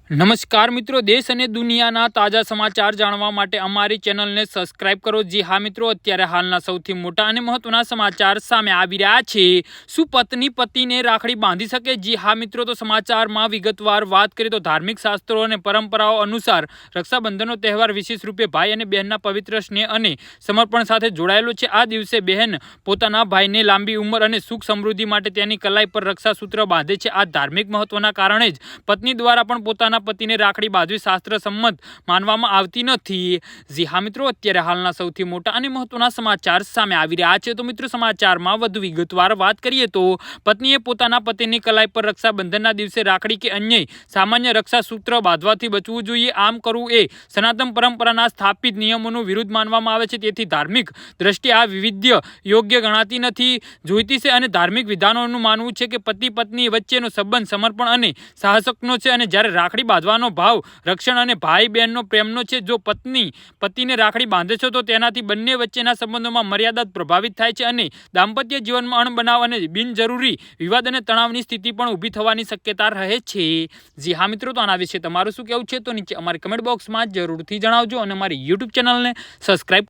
નમસ્કાર મિત્રો, દેશ અને દુનિયાના તાજા સમાચાર જાણવા માટે અમારી ચેનલને સબસ્ક્રાઇબ કરો। જી હા મિત્રો, અત્યારે હાલના સૌથી મોટા અને મહત્વના સમાચાર સામે આવી રહ્યા છે। શું પત્ની પતિને રાખડી બાંધી શકે? જી હા મિત્રો, તો સમાચારમાં વિગતવાર વાત કરીએ તો ધાર્મિક શાસ્ત્રો અને પરંપરાઓ અનુસાર રક્ષાબંધનનો તહેવાર વિશેષ રૂપે ભાઈ અને બહેનના પવિત્ર સ્નેહ અને સમર્પણ સાથે જોડાયેલો છે। આ દિવસે બહેન પોતાના ભાઈને લાંબી ઉંમર અને સુખ સમૃદ્ધિ માટે તેની કલાઈ પર રક્ષાસૂત્ર બાંધે છે। આ ધાર્મિક મહત્વના કારણે જ પત્ની દ્વારા પણ પોતાના પતિને રાખડી બાંધવી શાસ્ત્ર સંમત માનવામાં આવતી નથી। જી હા મિત્રો, અત્યારે હાલના સૌથી મોટા અને મહત્વના સમાચાર સામે આવી રહ્યા છે। તો મિત્રો, સમાચારમાં વધુ વિગતવાર વાત કરીએ તો પત્નીએ પોતાના પતિની કલાઈ પર રક્ષાબંધનના દિવસે રાખડી કે અન્ય સામાન્ય રક્ષાસૂત્ર બાંધવાથી બચવું જોઈએ। આમ કરવું એ સનાતન પરંપરાના સ્થાપિત નિયમોનું વિરુદ્ધ માનવામાં આવે છે, તેથી ધાર્મિક દ્રષ્ટિએ આ વિવિધ્ય યોગ્ય ગણાતી નથી। જ્યોતિષે અને ધાર્મિક વિધાનોનું માનવું છે કે પતિ પત્ની વચ્ચેનો સંબંધ સમર્પણ અને સાહસકનો છે, અને જ્યારે રાખડી બાંધવાનો ભાવ રક્ષણ અને ભાઈ બહેનનો પ્રેમનો છે। જો પત્ની પતિને રાખડી બાંધે છે તો તેનાથી બંને વચ્ચેના સંબંધોમાં મર્યાદા પ્રભાવિત થાય છે અને દાંપત્ય જીવનમાં અણબનાવ અને બિનજરૂરી વિવાદ અને તણાવની સ્થિતિ પણ ઊભી થવાની શક્યતા રહે છે। જી હા મિત્રો, તો આના વિશે તમારું શું કહેવું છે તો નીચે અમારી કમેન્ટ બોક્સમાં જરૂરથી જણાવજો અને અમારી યુટ્યુબ ચેનલને સબસ્ક્રાઇબ